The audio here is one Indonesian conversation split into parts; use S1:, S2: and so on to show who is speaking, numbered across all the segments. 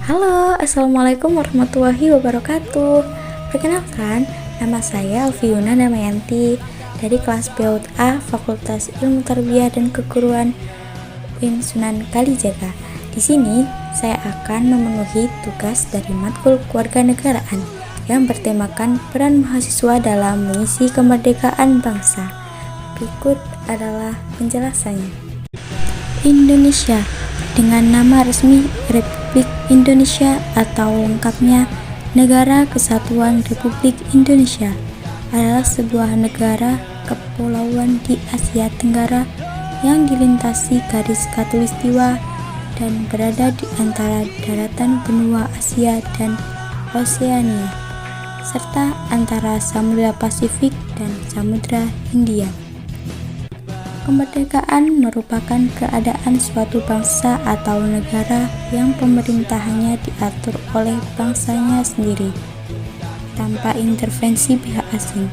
S1: Halo, Assalamualaikum warahmatullahi wabarakatuh. Perkenalkan, nama saya Alfiuna Damayanti dari kelas PAUD A Fakultas Ilmu Tarbiyah dan Keguruan UIN Sunan Kalijaga. Di sini, saya akan memenuhi tugas dari matkul kewarganegaraan yang bertemakan peran mahasiswa dalam mengisi kemerdekaan bangsa. Berikut adalah penjelasannya. Indonesia dengan nama resmi Republik Indonesia atau lengkapnya Negara Kesatuan Republik Indonesia adalah sebuah negara kepulauan di Asia Tenggara yang dilintasi garis khatulistiwa dan berada di antara daratan benua Asia dan Oseania serta antara Samudra Pasifik dan Samudra Hindia. Kemerdekaan merupakan keadaan suatu bangsa atau negara yang pemerintahannya diatur oleh bangsanya sendiri, tanpa intervensi pihak asing.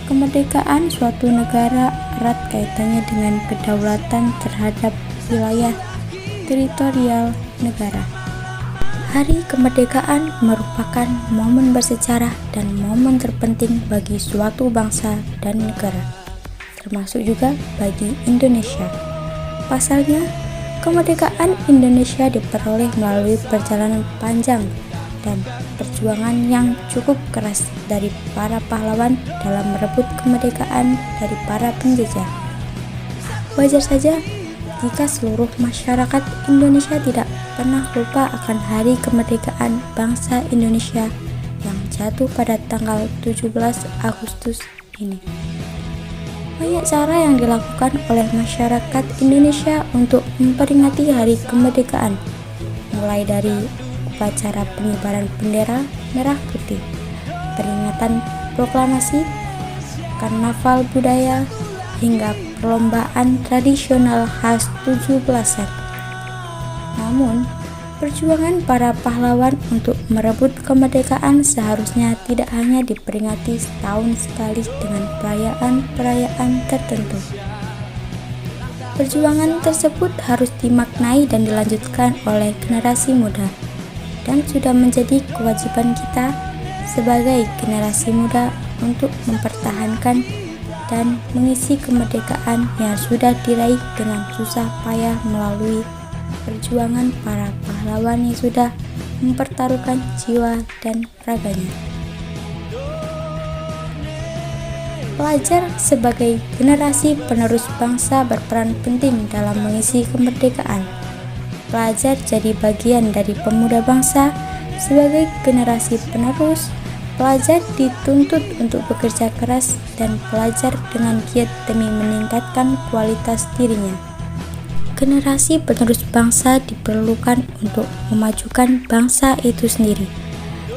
S1: Kemerdekaan suatu negara erat kaitannya dengan kedaulatan terhadap wilayah teritorial negara. Hari kemerdekaan merupakan momen bersejarah dan momen terpenting bagi suatu bangsa dan negara, termasuk juga bagi Indonesia. Pasalnya, kemerdekaan Indonesia diperoleh melalui perjalanan panjang dan perjuangan yang cukup keras dari para pahlawan dalam merebut kemerdekaan dari para penjajah. Wajar saja jika seluruh masyarakat Indonesia tidak pernah lupa akan hari kemerdekaan bangsa Indonesia yang jatuh pada tanggal 17 Agustus ini. Banyak cara yang dilakukan oleh masyarakat Indonesia untuk memperingati hari kemerdekaan, mulai dari upacara pengibaran bendera merah putih, peringatan proklamasi, karnaval budaya, hingga perlombaan tradisional khas 17-an. Namun, perjuangan para pahlawan untuk merebut kemerdekaan seharusnya tidak hanya diperingati setahun sekali dengan perayaan-perayaan tertentu. Perjuangan tersebut harus dimaknai dan dilanjutkan oleh generasi muda, dan sudah menjadi kewajiban kita sebagai generasi muda untuk mempertahankan dan mengisi kemerdekaan yang sudah diraih dengan susah payah melalui perjuangan para pahlawan yang sudah mempertaruhkan jiwa dan raganya. Pelajar sebagai generasi penerus bangsa berperan penting dalam mengisi kemerdekaan. Pelajar jadi bagian dari pemuda bangsa. Sebagai generasi penerus, pelajar dituntut untuk bekerja keras dan belajar dengan giat demi meningkatkan kualitas dirinya. Generasi penerus bangsa diperlukan untuk memajukan bangsa itu sendiri.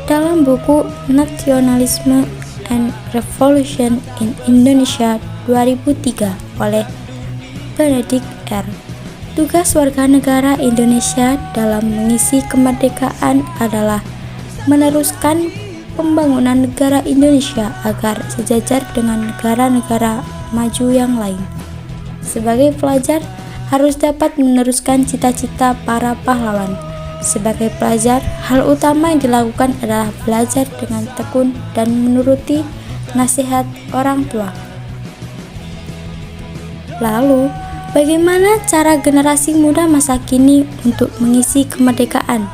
S1: Dalam buku Nationalism and Revolution in Indonesia 2003 oleh Benedict R., tugas warga negara Indonesia dalam mengisi kemerdekaan adalah meneruskan pembangunan negara Indonesia agar sejajar dengan negara-negara maju yang lain. Sebagai pelajar, harus dapat meneruskan cita-cita para pahlawan. Sebagai pelajar, hal utama yang dilakukan adalah belajar dengan tekun dan menuruti nasihat orang tua. Lalu, bagaimana cara generasi muda masa kini untuk mengisi kemerdekaan?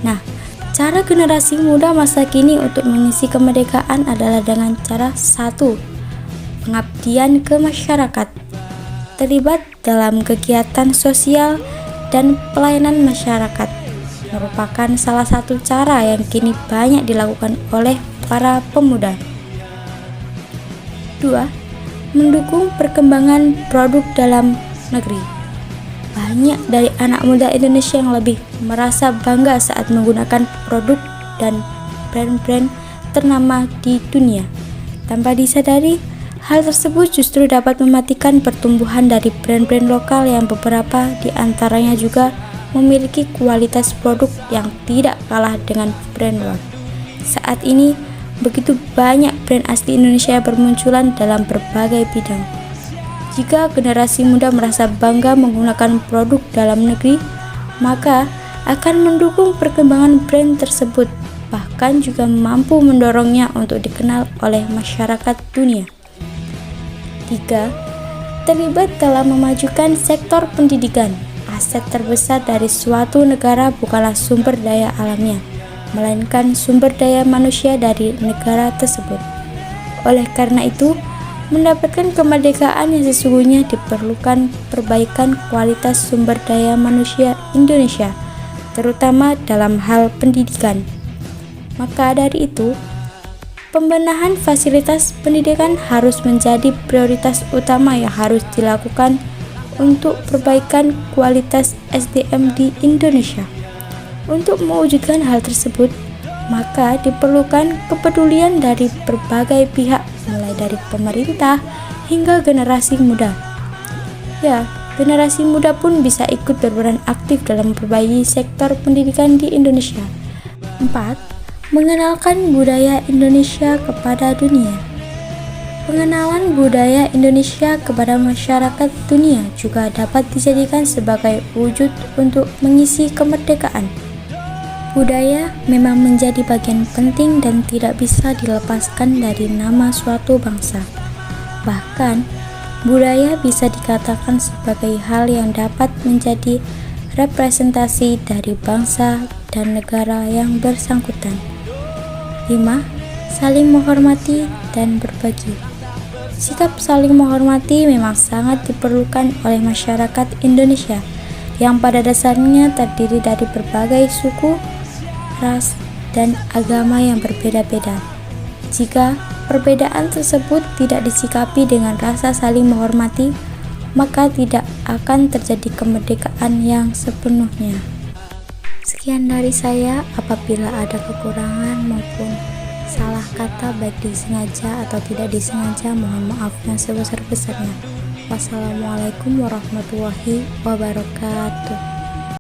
S1: Nah, cara generasi muda masa kini untuk mengisi kemerdekaan adalah dengan cara 1. Pengabdian ke masyarakat. Terlibat dalam kegiatan sosial dan pelayanan masyarakat merupakan salah satu cara yang kini banyak dilakukan oleh para pemuda. 2. Mendukung perkembangan produk dalam negeri. Banyak dari anak muda Indonesia yang lebih merasa bangga saat menggunakan produk dan brand-brand ternama di dunia. Tanpa disadari, hal tersebut justru dapat mematikan pertumbuhan dari brand-brand lokal yang beberapa di antaranya juga memiliki kualitas produk yang tidak kalah dengan brand luar. Saat ini, begitu banyak brand asli Indonesia bermunculan dalam berbagai bidang. Jika generasi muda merasa bangga menggunakan produk dalam negeri, maka akan mendukung perkembangan brand tersebut, bahkan juga mampu mendorongnya untuk dikenal oleh masyarakat dunia. 3. Terlibat dalam memajukan sektor pendidikan. Aset terbesar dari suatu negara bukanlah sumber daya alamnya, melainkan sumber daya manusia dari negara tersebut. Oleh karena itu, mendapatkan kemerdekaan yang sesungguhnya diperlukan perbaikan kualitas sumber daya manusia Indonesia, terutama dalam hal pendidikan. Maka dari itu, pembenahan fasilitas pendidikan harus menjadi prioritas utama yang harus dilakukan untuk perbaikan kualitas SDM di Indonesia. Untuk mewujudkan hal tersebut, maka diperlukan kepedulian dari berbagai pihak, mulai dari pemerintah hingga generasi muda. Ya, generasi muda pun bisa ikut berperan aktif dalam memperbaiki sektor pendidikan di Indonesia. 4. Mengenalkan budaya Indonesia kepada dunia. Pengenalan budaya Indonesia kepada masyarakat dunia juga dapat dijadikan sebagai wujud untuk mengisi kemerdekaan. Budaya memang menjadi bagian penting dan tidak bisa dilepaskan dari nama suatu bangsa. Bahkan, budaya bisa dikatakan sebagai hal yang dapat menjadi representasi dari bangsa dan negara yang bersangkutan. 5. Saling menghormati dan berbagi. Sikap saling menghormati memang sangat diperlukan oleh masyarakat Indonesia yang pada dasarnya terdiri dari berbagai suku, ras, dan agama yang berbeda-beda. Jika perbedaan tersebut tidak disikapi dengan rasa saling menghormati, maka tidak akan terjadi kemerdekaan yang sepenuhnya. Sekian dari saya. Apabila ada kekurangan maupun salah kata baik disengaja atau tidak disengaja, mohon maaf yang sebesar-besarnya. Wassalamualaikum warahmatullahi wabarakatuh.